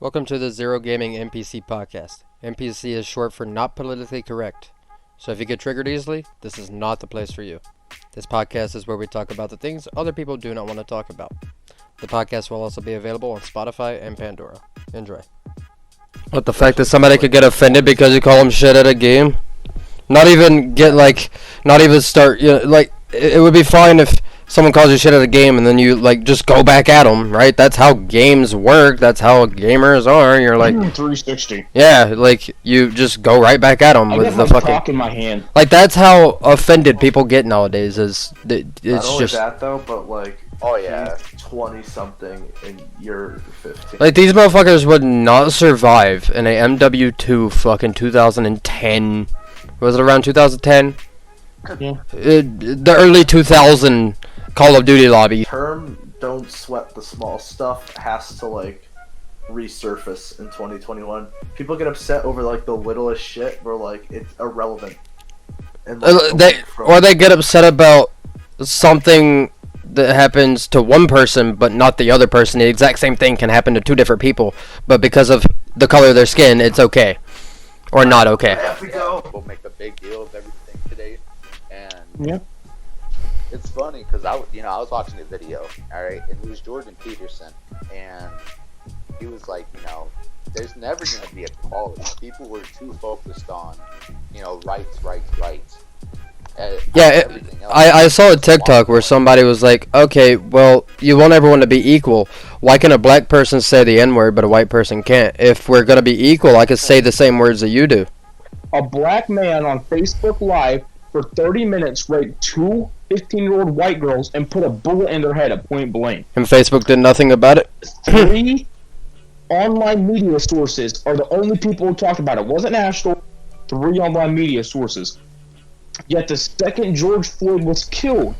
Welcome to the Xero Gaming NPC podcast. NPC is short for not politically correct. So if you get triggered easily, this is not the place for you. This podcast is where we talk about the things other people do not want to talk about. The podcast will also be available on Spotify and Pandora. Enjoy. What, the fact that somebody could get offended because you call them shit at a game? Not even start, it would be fine if someone calls you shit at a game and then you, just go back at them, right? That's how games work. That's how gamers are. You're like... 360. Yeah, you just go right back at them with the fucking... cock in my hand. That's how offended people get nowadays, it's Not only just... that, though, but, Oh, yeah. 20-something and you're 15. These motherfuckers would not survive in a MW2 fucking 2010... Was it around 2010? Yeah. The early 2000 Call of Duty lobby. Term "don't sweat the small stuff" has to resurface in 2021. People get upset over the littlest shit where it's irrelevant. And they get upset about something that happens to one person but not the other person. The exact same thing can happen to two different people, but because of the color of their skin, it's okay or not okay. We'll make a big deal of everything today, and Yeah. it's funny because I was watching a video, all right, and it was Jordan Peterson, and he was like, there's never gonna be equality. People were too focused on, rights. I saw a TikTok where somebody was like, okay, well, you want everyone to be equal. Why can a black person say the N-word but a white person can't? If we're gonna be equal, I could say the same words that you do. A black man on Facebook Live for 30 minutes raped two 15-year-old white girls and put a bullet in their head at point blank. And Facebook did nothing about it? 3 online media sources are the only people who talked about it. It wasn't national. 3 online media sources. Yet the second George Floyd was killed,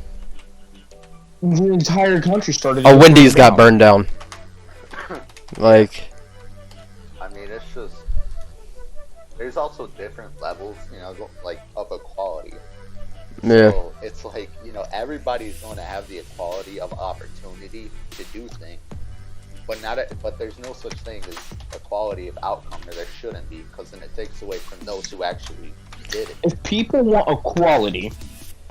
the entire country started... A Wendy's got burned down. I mean, it's just... There's also different levels, of equality. Yeah. So it's everybody's going to have the equality of opportunity to do things, but there's no such thing as equality of outcome, or there shouldn't be, because then it takes away from those who actually did it. If people want equality,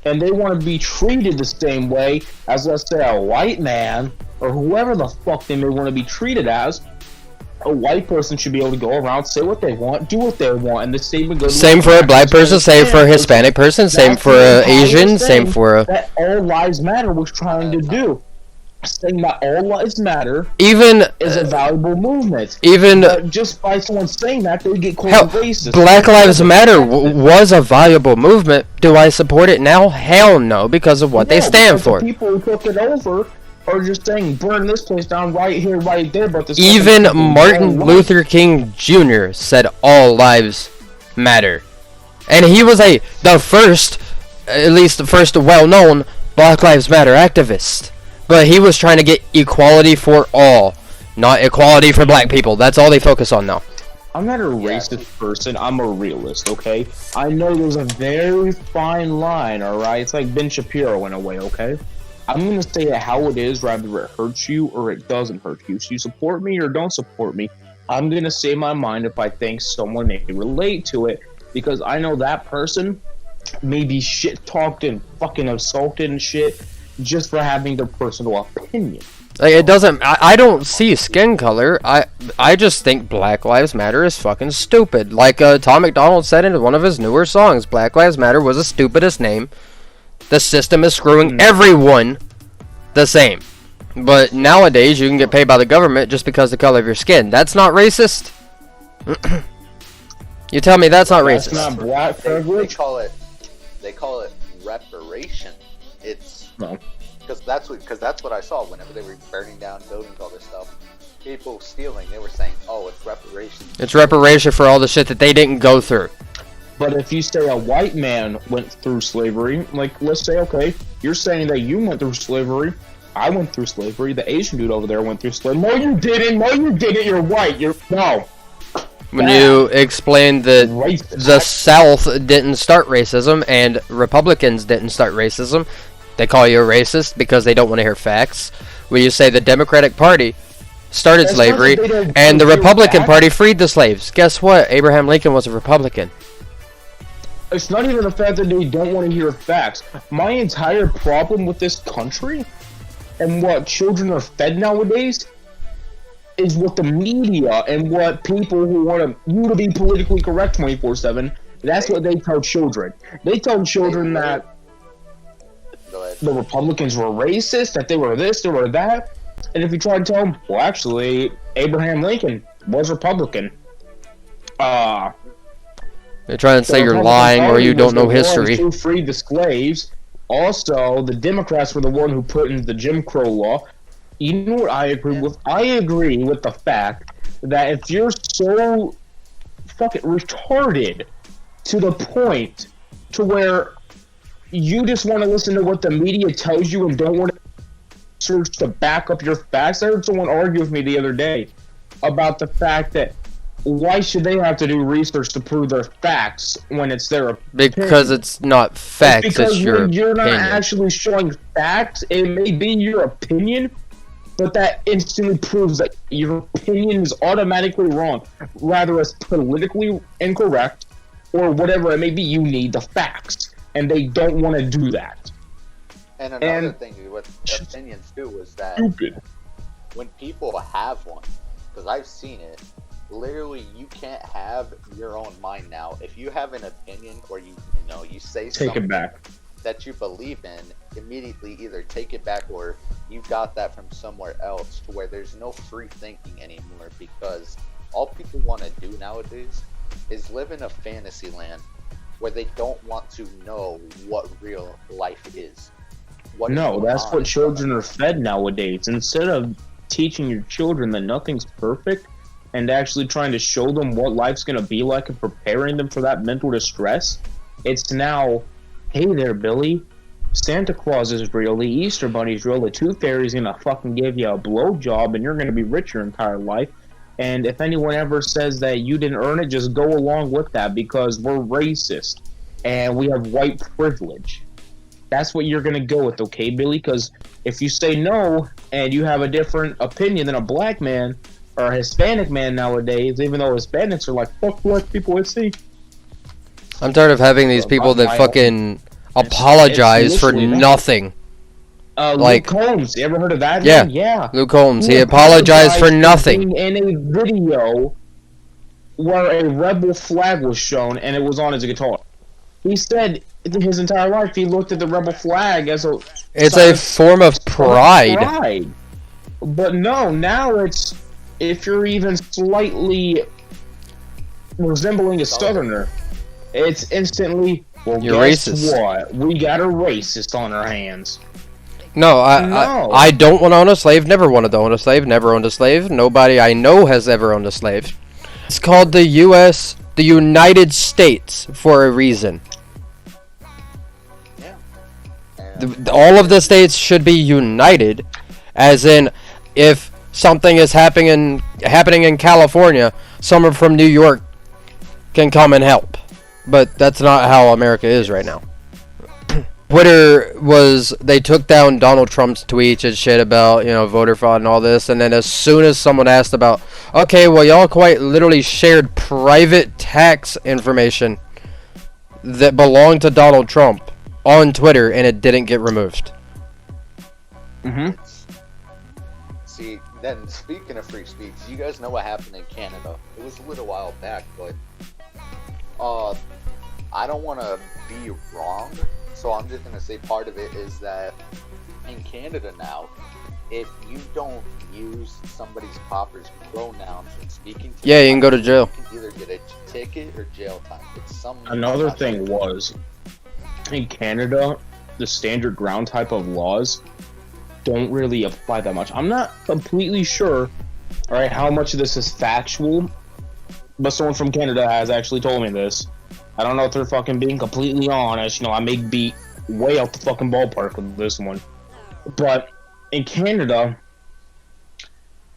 and they want to be treated the same way as, let's say, a white man, or whoever the fuck they may want to be treated as, a white person should be able to go around, say what they want, do what they want, and the same would go. Same for a black person, same for a Hispanic person, same for a Asian, same for a... That all lives matter was trying to do. Saying that all lives matter even is a valuable movement. Even just by someone saying that, they get called racist. Black Lives Matter was a valuable movement. Do I support it now? Hell no, because of what they stand for. The people who took it over are just saying, burn this place down right here, right there. But even Martin Luther King Jr. said all lives matter, and he was the first well-known Black Lives Matter activist. But he was trying to get equality for all, not equality for black people. That's all they focus on now. I'm not a racist person. I'm a realist, okay? I know there's a very fine line, alright? It's like Ben Shapiro in a way, okay? I'm going to say it how it is, rather it hurts you or it doesn't hurt you. So you support me or don't support me. I'm going to say my mind if I think someone may relate to it, because I know that person may be shit-talked and fucking assaulted and shit, just for having their personal opinion. It doesn't... I don't see skin color. I just think Black Lives Matter is fucking stupid. Tom MacDonald said in one of his newer songs, Black Lives Matter was the stupidest name. The system is screwing everyone the same. But nowadays, you can get paid by the government just because of the color of your skin. That's not racist? You tell me that's not racist. That's not black privilege? They call it reparation. No. Because that's what I saw whenever they were burning down buildings, all this stuff. People stealing, they were saying, "Oh, it's reparations." It's reparation for all the shit that they didn't go through. But if you say a white man went through slavery, let's say, okay, you're saying that you went through slavery, I went through slavery, the Asian dude over there went through slavery. No, you didn't. You're white. No. When you explain that the South didn't start racism and Republicans didn't start racism, they call you a racist because they don't want to hear facts. When you say the Democratic Party started That's not slavery, that they don't and the hear Republican facts. Party freed the slaves. Guess what? Abraham Lincoln was a Republican. It's not even the fact that they don't want to hear facts. My entire problem with this country and what children are fed nowadays is what the media and what people who want you to be politically correct 24/7. That's what they tell children. They tell children that Go ahead. the Republicans were racist, that they were this, they were that. And if you try to tell them, well, actually, Abraham Lincoln was Republican. They're trying to say The you're Republican lying or Party you was don't know the one history. who freed the slaves. Also, the Democrats were the one who put in the Jim Crow law. You know what I agree with? I agree with the fact that if you're so fucking retarded to the point to where you just want to listen to what the media tells you and don't want to search to back up your facts. I heard someone argue with me the other day about the fact that why should they have to do research to prove their facts when it's their opinion? Because it's not facts, Because it's your when you're not opinion. actually showing facts, it may be your opinion, but that instantly proves that your opinion is automatically wrong, rather as politically incorrect or whatever it may be. You need the facts, and they don't want to do that. And another And- thing with opinions too was that Stupid. when people have one, because I've seen it, literally you can't have your own mind now. If you have an opinion or you say Take something it back. that you believe in, immediately either take it back or you got that from somewhere else, to where there's no free thinking anymore, because all people want to do nowadays is live in a fantasy land where they don't want to know what real life is. What is No, going that's on what in children front are of fed nowadays. Instead of teaching your children that nothing's perfect and actually trying to show them what life's going to be like and preparing them for that mental distress, it's now, hey there, Billy, Santa Claus is real, the Easter Bunny's real, the Tooth Fairy's going to fucking give you a blowjob and you're going to be rich your entire life. And if anyone ever says that you didn't earn it, just go along with that because we're racist and we have white privilege. That's what you're going to go with, okay, Billy? Because if you say no and you have a different opinion than a black man or a Hispanic man nowadays, even though Hispanics are like, fuck black people, I see. I'm tired of having these people that fucking apologize for literally that. nothing. Like- Luke Combs, you ever heard of that? Yeah. man? Yeah. Luke Holmes, he apologized for nothing. being in a video where a rebel flag was shown and it was on his guitar. He said his entire life he looked at the rebel flag as a It's sign a of form of pride. But no, now it's if you're even slightly resembling a southerner, it's instantly, well, You're guess racist. what? We got a racist on our hands. No, No. I don't want to own a slave, never wanted to own a slave, never owned a slave. Nobody I know has ever owned a slave. It's called the United States, for a reason. And All of the states should be united, as in, if something is happening in California, someone from New York can come and help. But that's not how America is right now. Twitter they took down Donald Trump's tweets and shit about, voter fraud and all this, and then as soon as someone asked about, okay, well, y'all quite literally shared private tax information that belonged to Donald Trump on Twitter, and it didn't get removed. Mm-hmm. see, then speaking of free speech, you guys know what happened in Canada. It was a little while back, but I don't want to be wrong, so I'm just gonna say part of it is that in Canada now, if you don't use somebody's proper pronouns when speaking to Yeah, you can go to jail. You can either get a ticket or jail time. It's some Another thing was, in Canada, the standard ground type of laws don't really apply that much. I'm not completely sure, alright, how much of this is factual, but someone from Canada has actually told me this. I don't know if they're fucking being completely honest. I may be way out the fucking ballpark with this one. But in Canada,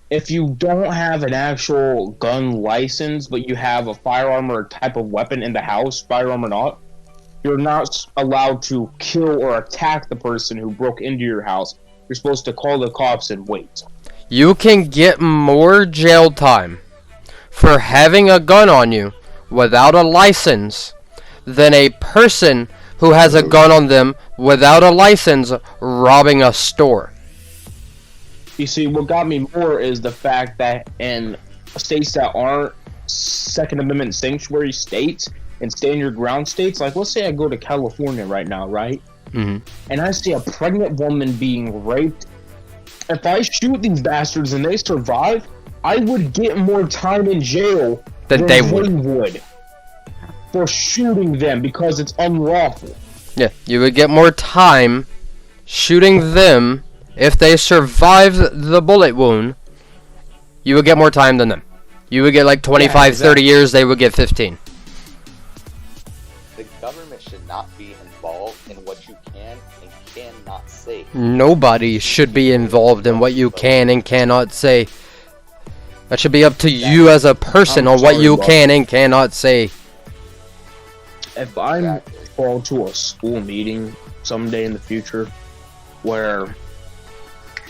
if you don't have an actual gun license, but you have a firearm or type of weapon in the house, firearm or not, you're not allowed to kill or attack the person who broke into your house. You're supposed to call the cops and wait. You can get more jail time for having a gun on you without a license than a person who has a gun on them without a license robbing a store. You see, what got me more is the fact that in states that aren't Second Amendment sanctuary states and stand your ground states, like let's say I go to California right now, right? Mm-hmm. And I see a pregnant woman being raped. If I shoot these bastards and they survive, I would get more time in jail Than they would. For shooting them because it's unlawful. Yeah, you would get more time shooting them if they survive the bullet wound. You would get more time than them. You would get like 25, 30 years, they would get 15. The government should not be involved in what you can and cannot say. Nobody should be involved in what you can and cannot say. That should be up to you as a person on what you can and cannot say. If I'm called to a school meeting someday in the future where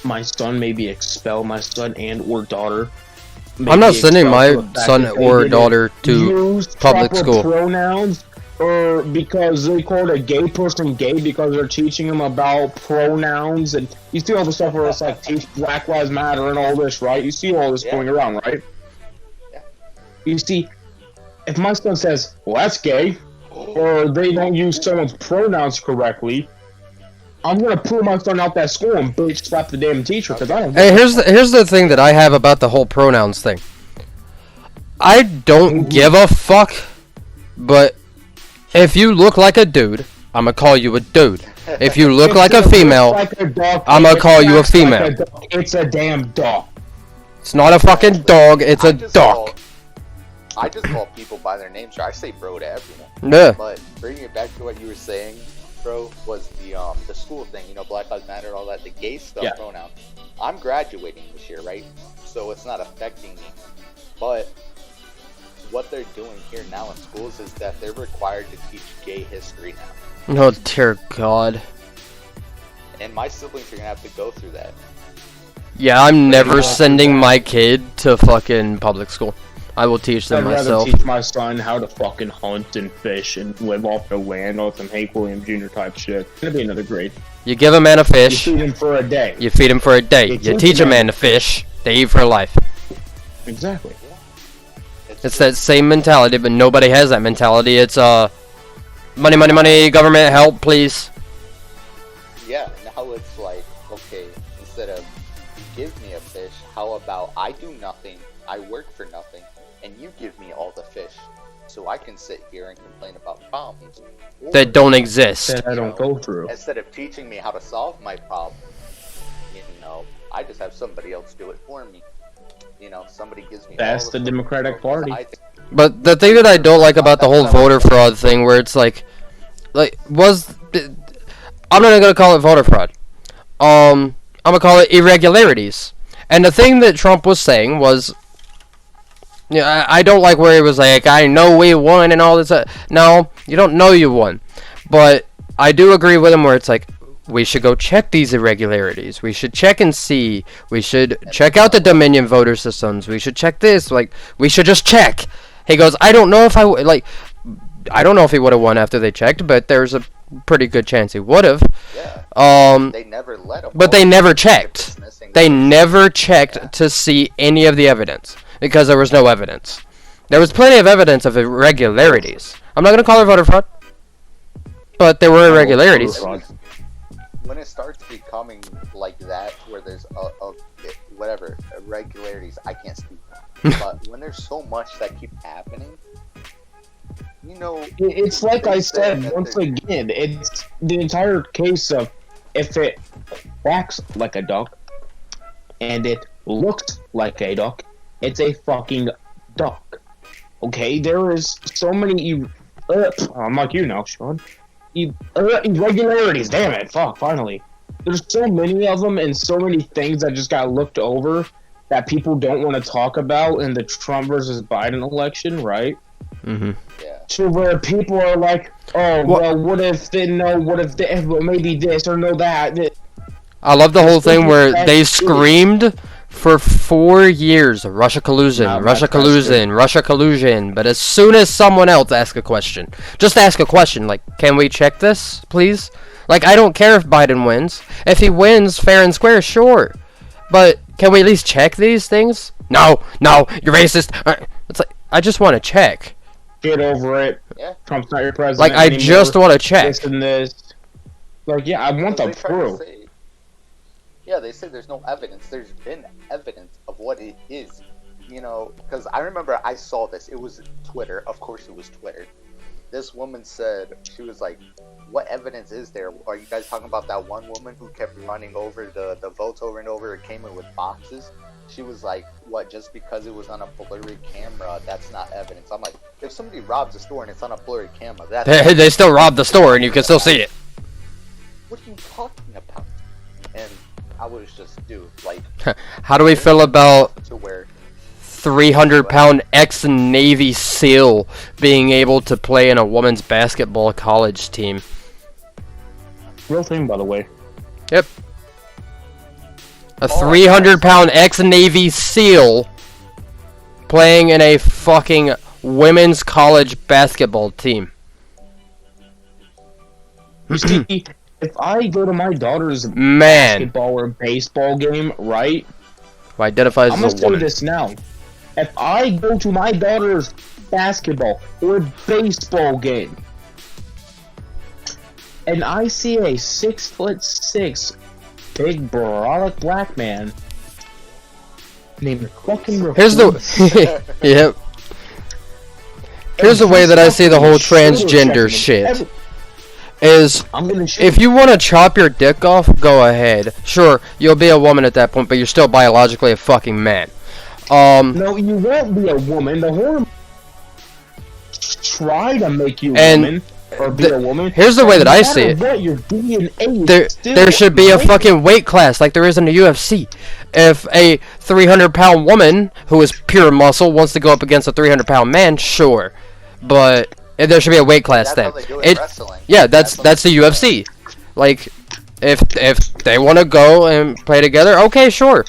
my son may be expelled, my son and or daughter, I'm not sending my son or daughter to public school. Pronouns, or because they called a gay person gay because they're teaching them about pronouns, and you see all the stuff where it's like teach Black Lives Matter and all this, right? You see all this going around, right? Yeah. You see, if my son says, "Well, that's gay," or they don't use someone's pronouns correctly, I'm gonna pull my son out that school and bitch slap the damn teacher because I don't. Hey, here's the thing that I have about the whole pronouns thing. I don't give a fuck, but if you look like a dude, I'm gonna call you a dude. If you look like a female, I'm gonna call you a female. It's a damn dog. It's not a fucking dog, it's a dog. I just call people by their names. I say bro to everyone. Yeah. But bringing it back to what you were saying, bro, was the school thing, you know, Black Lives Matter, all that, the gay stuff, pronouns. I'm graduating this year, right? So it's not affecting me. But what they're doing here now in schools is that they're required to teach gay history now. Oh dear God. And my siblings are gonna have to go through that. Yeah, I'm never sending my kid to fucking public school. I will teach them myself. I'd rather teach my son how to fucking hunt and fish and live off the land on some Hank Williams Jr. type shit. It's gonna be another grade. You give a man a fish. You feed him for a day. You feed him for a day. You teach a man to fish. They eat for life. Exactly. It's that same mentality, but nobody has that mentality. It's money, money, money, government help, please. Yeah, now it's like, okay, instead of you give me a fish, how about I do nothing, I work for nothing, and you give me all the fish, so I can sit here and complain about problems that don't exist. That I don't go through. Instead of teaching me how to solve my problem, you know, I just have somebody else do it for me. You know, somebody gives me. That's the Democratic Party. But the thing that I don't like about the whole voter fraud thing, where it's like was, I'm not gonna call it voter fraud. I'm gonna call it irregularities. And the thing that Trump was saying was, yeah, I don't like where he was like, I know we won and all this. No, you don't know you won. But I do agree with him where it's like, we should go check these irregularities. We should check and see. We should check out the Dominion voter systems. We should check this. Like, we should just check. He goes, I don't know if I don't know if he would have won after they checked, but there's a pretty good chance he would have. Yeah. They never let him. But they never checked. They never checked to see any of the evidence because there was no evidence. There was plenty of evidence of irregularities. I'm not gonna call it voter fraud, but there were irregularities. When it starts becoming like that, where there's whatever irregularities, I can't speak. But when there's so much that keep happening, you know, it's like I said once again. It's the entire case of if it quacks like a duck and it looks like a duck, it's a fucking duck. Okay, there is so many. I'm like you now, Sean. Irregularities. Damn it! Fuck. Finally, there's so many of them and so many things that just got looked over that people don't want to talk about in the Trump versus Biden election, right? Mm-hmm. Yeah. To where people are like, oh, well, what if they know? What if they, well, maybe this or no that? I love the whole thing where they screamed For 4 years, Russia collusion, Not Russia much collusion, Russia collusion. But as soon as someone else asks a question, just ask a question like, can we check this, please? Like, I don't care if Biden wins. If he wins fair and square, sure. But can we at least check these things? No, you're racist. It's like, I just want to check. Get over it. Yeah. Trump's not your president Like, I anymore. just want to check. This and this. Like, yeah, I want the Because they try to proof. say- Yeah, they say there's no evidence. There's been evidence of what it is. You know, because I remember I saw this. It was Twitter. Of course it was Twitter. This woman said, she was like, what evidence is there? Are you guys talking about that one woman who kept running over the votes over and over? It came in with boxes. She was like, what, just because it was on a blurry camera, that's not evidence? I'm like, if somebody robs a store and it's on a blurry camera, that's They still robbed the store and you can still see it. what are you talking about? And I was just, dude, like, How do we feel about to where 300-pound ex-Navy SEAL being able to play in a women's basketball college team? Real thing, by the way. Yep. A 300-pound ex-Navy SEAL playing in a fucking women's college basketball team. You see, if I go to my daughter's Man, basketball or baseball game, right? who identifies I'm gonna as a say woman. this now. If I go to my daughter's basketball or baseball game, and I see a 6'6" big brolic black man named fucking Here's the yep. Here's the way that I see the whole transgender shit. Is I'm gonna shoot. if you want to chop your dick off, go ahead. Sure, you'll be a woman at that point, but you're still biologically a fucking man. No, you won't be a woman. The hormone try to make you a And woman or be a woman. here's the way that No I matter see it. what, your DNA is still There should be a white. fucking weight class like there is in the UFC. If a 300-pound woman who is pure muscle wants to go up against a 300-pound man, sure, but there should be a weight class that's then. how they do it in wrestling. Yeah, that's how the they do it. UFC. Like, if they want to go and play together, okay, sure.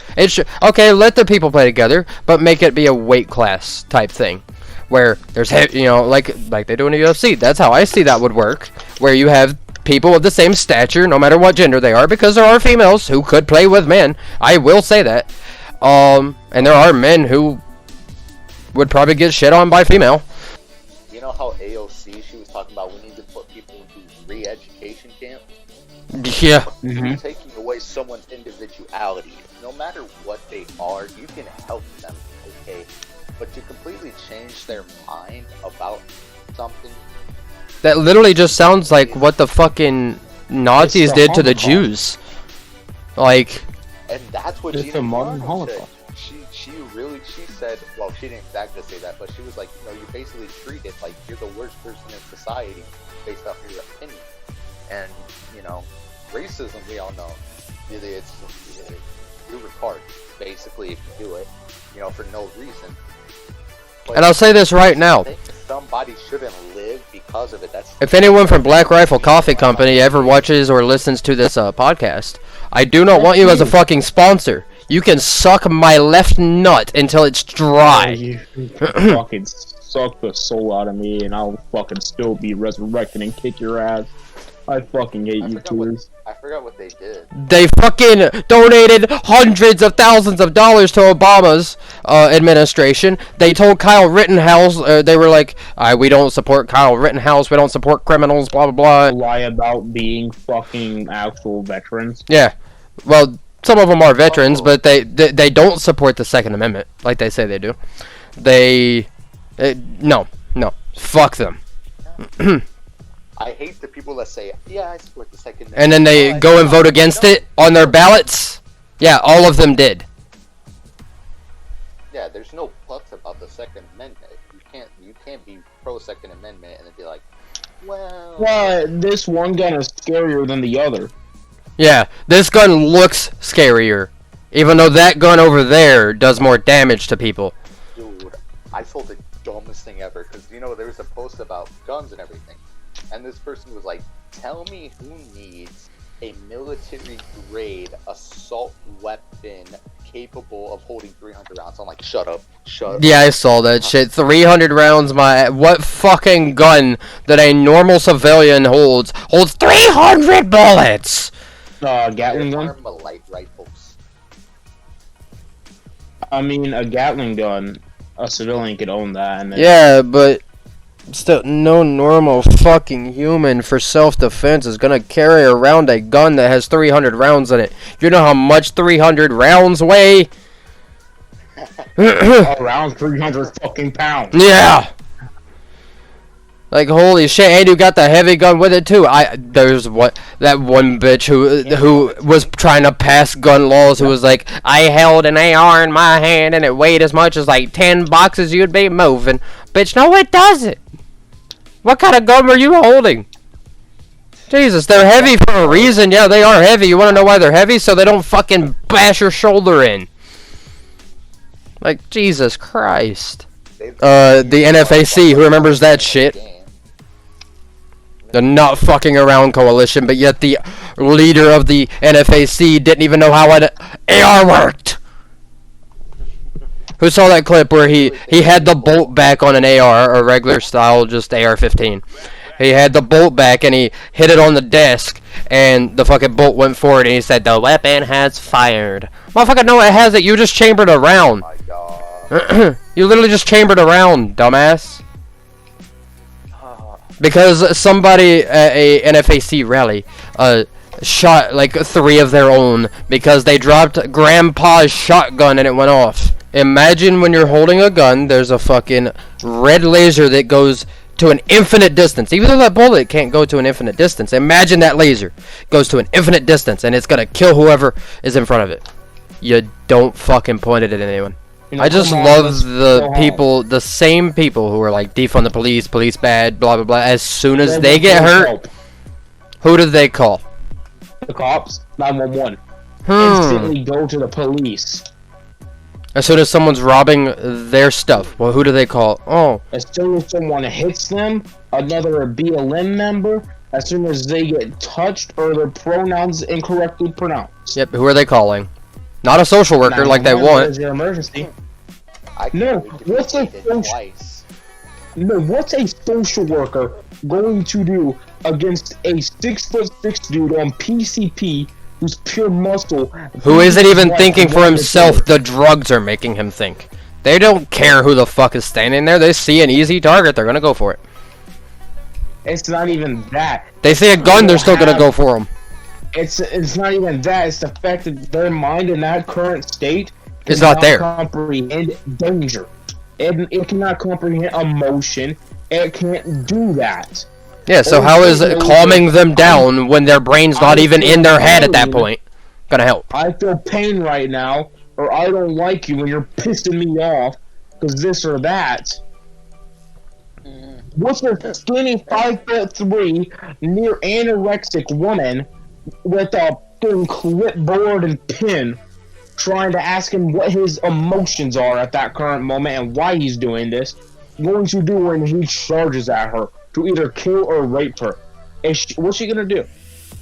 Okay, let the people play together, but make it be a weight class type thing, where there's like they do in the UFC. That's how I see that would work, where you have people of the same stature, no matter what gender they are, because there are females who could play with men. I will say that, and there are men who would probably get shit on by female. You know how AOC, she was talking about we need to put people into re-education camps? Yeah. You're taking away someone's individuality. No matter what they are, you can help them, okay? But to completely change their mind about something, That literally just sounds like what the fucking Nazis It's the did to the Holocaust. Jews. Like, and that's what It's Gina a modern Carano said. Holocaust. She said, well, she didn't exactly say that, but she was like, you basically treat it like you're the worst person in society based off of your opinion. And, racism, we all know, it's you're retarded, basically, if you do it, for no reason. But and I'll say this right now. I think somebody shouldn't live because of it. That's If anyone from Black Rifle Coffee Company ever watches or listens to this podcast, I do not want you as a fucking sponsor. You can suck my left nut until it's dry. You fucking suck the soul out of me, and I'll fucking still be resurrected and kick your ass. I fucking hate you twos. I forgot what they did. They fucking donated hundreds of thousands of dollars to Obama's administration. They told Kyle Rittenhouse, they were like, we don't support Kyle Rittenhouse, we don't support criminals, blah, blah, blah. Lie about being fucking actual veterans. Yeah. Well, some of them are veterans, but they don't support the Second Amendment like they say they do. No. Fuck them. I hate the people that say, yeah, I support the Second Amendment. And then they go and vote against it on their ballots. Yeah, all of them did. Yeah, there's no plus about the Second Amendment. You can't be pro Second Amendment and then be like, well, This one gun is scarier than the other. Yeah, this gun looks scarier. Even though that gun over there does more damage to people. dude, I saw the dumbest thing ever because there was a post about guns and everything, and this person was like, tell me who needs a military grade assault weapon capable of holding 300 rounds. I'm like, shut up. Yeah, I saw that shit. 300 rounds, what fucking gun that a normal civilian holds 300 bullets? Gatling gun? Armalite rifles. I mean, a Gatling gun, a civilian could own that. And then... Yeah, but still, no normal fucking human for self-defense is gonna carry around a gun that has 300 rounds in it. You know how much 300 rounds weigh? Around 300 fucking pounds. Yeah. Like, holy shit, and you got the heavy gun with it too. There's that one bitch who was trying to pass gun laws who was like, I held an AR in my hand and it weighed as much as like 10 boxes you'd be moving. Bitch, no it doesn't. What kind of gun were you holding? Jesus, they're heavy for a reason. Yeah, they are heavy. You wanna know why they're heavy? So they don't fucking bash your shoulder in. Like, Jesus Christ. The NFAC, who remembers that shit? The not fucking around coalition, but yet the leader of the NFAC didn't even know how an AR worked. Who saw that clip where he had the bolt back on an AR, a regular style, just AR-15. He had the bolt back and he hit it on the desk, and the fucking bolt went forward, and he said, "The weapon has fired." Motherfucker, no, it hasn't. You just chambered a round. Oh my god. You literally just chambered a round, dumbass. Because somebody at a NFAC rally shot like 3 of their own because they dropped Grandpa's shotgun and it went off. Imagine when you're holding a gun, there's a fucking red laser that goes to an infinite distance. Even though that bullet can't go to an infinite distance, imagine that laser goes to an infinite distance and it's gonna kill whoever is in front of it. You don't fucking point it at anyone. You know, I just love the people, the same people who are like defund the police, police bad, blah blah blah. As soon as they get hurt, who do they call? The cops, 911. Instantly go to the police. As soon as someone's robbing their stuff, well, who do they call? Oh. As soon as someone hits them, another BLM member, as soon as they get touched or their pronouns incorrectly pronounced. Yep, who are they calling? Not a social worker like they want. Is your emergency? What's a social worker going to do against a 6'6" dude on PCP who's pure muscle? Who isn't even thinking for himself? The drugs are making him think. They don't care who the fuck is standing there. They see an easy target, they're gonna go for it. It's not even that. They see a gun, they're still gonna go for him. It's not even that. It's the fact that their mind in that current state is not there. Comprehend danger. It cannot comprehend emotion. It can't do that. Yeah, so how is it calming them down when their brain's not even in their head at that point gonna help? I feel pain right now, or I don't like you when you're pissing me off, because this or that. What's a skinny 5'3" near anorexic woman with a fucking clipboard and pen trying to ask him what his emotions are at that current moment and why he's doing this, going to do when he charges at her to either kill or rape her? What's she gonna do?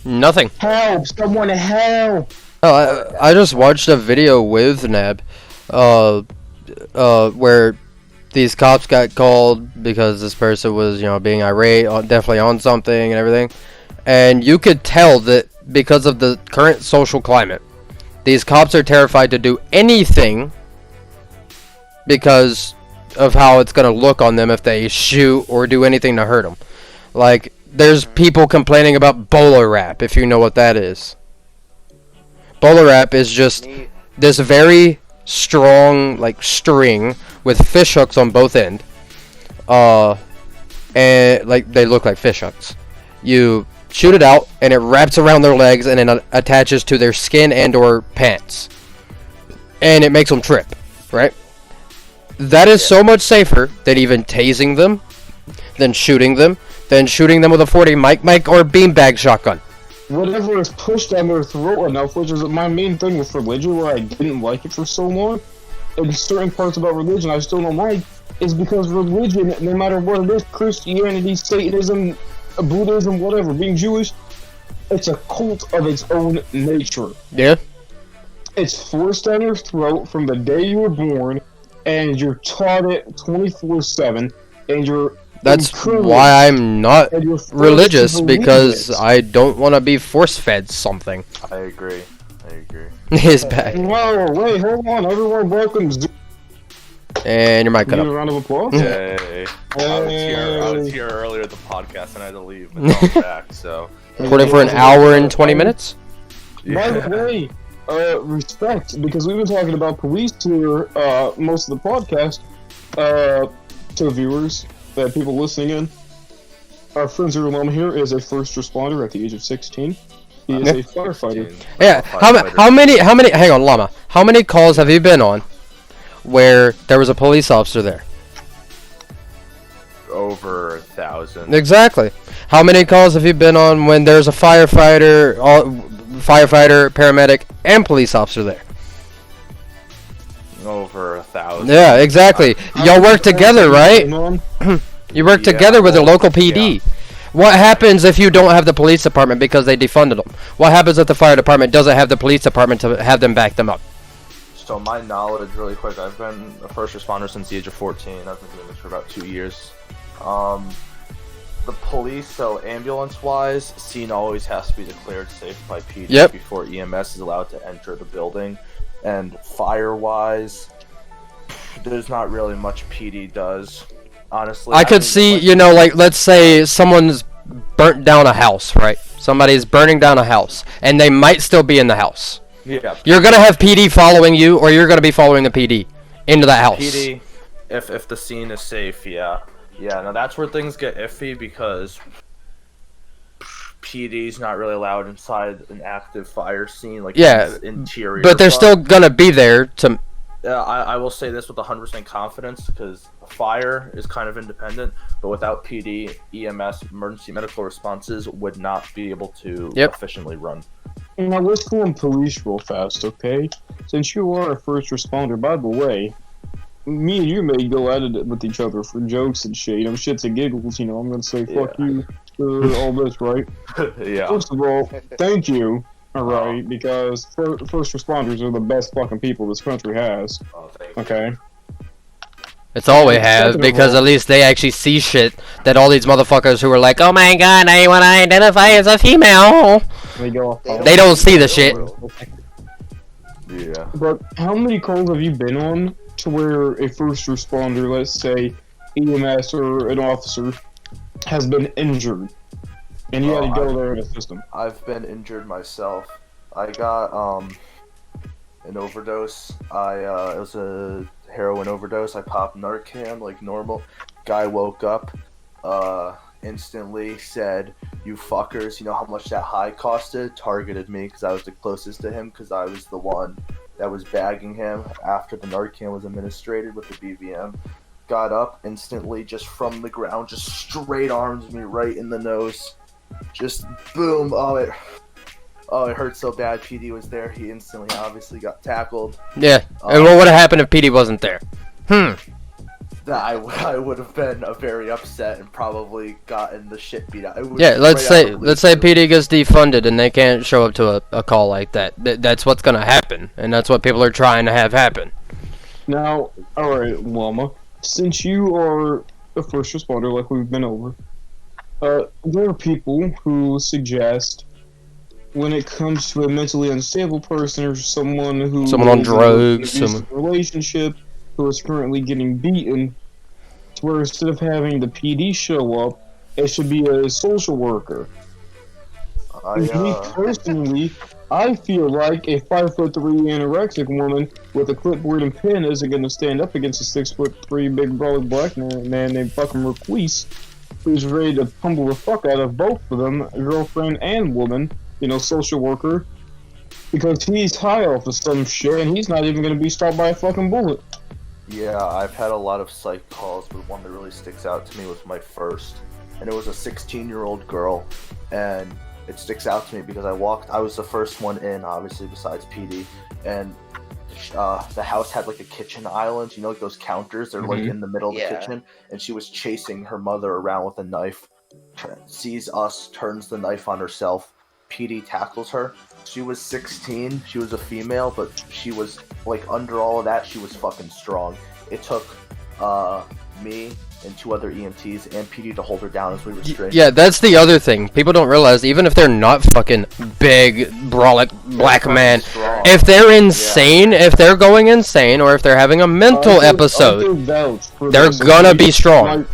Nothing. Help! Someone help! Oh, I just watched a video with Neb, where these cops got called because this person was, being irate, definitely on something and everything. And you could tell that because of the current social climate, these cops are terrified to do anything because of how it's going to look on them if they shoot or do anything to hurt them. Like, there's people complaining about bowler wrap, if you know what that is. Bowler wrap is just this very strong, like, string with fish hooks on both ends. And, like, they look like fish hooks. You shoot it out, and it wraps around their legs and then attaches to their skin and or pants. And it makes them trip, right? That is so much safer than even tasing them, than shooting them with a 40 mic or beanbag shotgun. Whatever is pushed down their throat enough, which is my main thing with religion, where I didn't like it for so long, and certain parts about religion I still don't like, is because religion, no matter what it is, Christianity, Satanism, Buddhism, whatever, being Jewish, It's a cult of its own nature. Yeah. It's forced down your throat from the day you were born, and you're taught it 24/7, and you're That's encouraged, why I'm not and you're forced to religious, believe because it. I don't want to be force-fed something. I agree. His back. Whoa, wait, hold on, everyone, welcome. And your mic cut Give a up. round of applause. Hey, I was here earlier at the podcast and I had to leave, but now I'm back. So Recording for an hour and 20 minutes? By the way, respect, because we've been talking about police here most of the podcast. To viewers, people listening in, our friend Zero Mama here is a first responder at the age of 16. He is a firefighter. Yeah. How many? Hang on, Llama. How many calls have you been on where there was a police officer there? over 1,000. Exactly. How many calls have you been on when there's a firefighter, paramedic, and police officer there? Over 1,000. Yeah, exactly. Y'all work together, right? You work together with the local PD. Yeah. What happens if you don't have the police department because they defunded them? What happens if the fire department doesn't have the police department to have them back them up? So my knowledge, really quick, I've been a first responder since the age of 14. I've been doing this for about 2 years. The police, so ambulance-wise, scene always has to be declared safe by PD before EMS is allowed to enter the building. And fire-wise, there's not really much PD does, honestly. I could see, you know, like, let's say someone's burnt down a house, right? Somebody's burning down a house, and they might still be in the house. Yeah. You're gonna have PD following you, or you're gonna be following the PD into that house. PD, if the scene is safe, yeah. Yeah, now that's where things get iffy because PD's not really allowed inside an active fire scene, like interior. But they're still gonna be there to. I will say this with 100% confidence because fire is kind of independent, but without PD, EMS, emergency medical responses, would not be able to efficiently run. Now let's go on police real fast, okay? Since you are a first responder, by the way, me and you may go at it with each other for jokes and shit, you know, shits and giggles, you know, I'm gonna say fuck you, all this, right? Yeah. First of all, thank you, alright, because first responders are the best fucking people this country has, okay? It's all we have, because at least they actually see shit that all these motherfuckers who are like, oh my god, I want to identify as a female. They don't see the shit. Yeah. But how many calls have you been on to where a first responder, let's say EMS or an officer, has been injured, and you had to go there and assist them? I've been injured myself. I got an overdose. It was a heroin overdose. I popped Narcan like normal. Guy woke up, instantly said, "You fuckers, you know how much that high costed?" Targeted me because I was the closest to him because I was the one that was bagging him after the Narcan was administered with the BVM. Got up instantly, just from the ground, just straight arms me right in the nose. Just boom. Oh, it hurt so bad. PD was there. He instantly obviously got tackled. Yeah. And what would have happened if PD wasn't there? I would have been very upset and probably gotten the shit beat out. Yeah, let's say PD gets defunded and they can't show up to a call like that. That's what's gonna happen, and that's what people are trying to have happen. Now, alright, Llama, since you are a first responder like we've been over, there are people who suggest when it comes to a mentally unstable person or someone on drugs, in a relationship who is currently getting beaten, to where instead of having the PD show up, it should be a social worker. Me personally, I feel like a 5'3" anorexic woman with a clipboard and pen isn't going to stand up against a 6'3" big brolic black man named fucking Marquise, who's ready to pummel the fuck out of both of them, girlfriend and woman, you know, social worker, because he's high off of some shit and he's not even going to be stopped by a fucking bullet. Yeah, I've had a lot of psych calls, but one that really sticks out to me was my first. And it was a 16-year-old girl, and it sticks out to me because I was the first one in, obviously, besides PD, and the house had like a kitchen island, you know, like those counters, they're like in the middle of the kitchen, and she was chasing her mother around with a knife, sees us, turns the knife on herself, PD tackles her. She was 16. She was a female, but she was like under all of that. She was fucking strong. It took me and 2 other EMTs and PD to hold her down as we restrained. Yeah, that's the other thing. People don't realize, even if they're not fucking big, brolic black men, Strong. if they're insane, if they're going insane, or if they're having a mental episode, they're gonna be strong.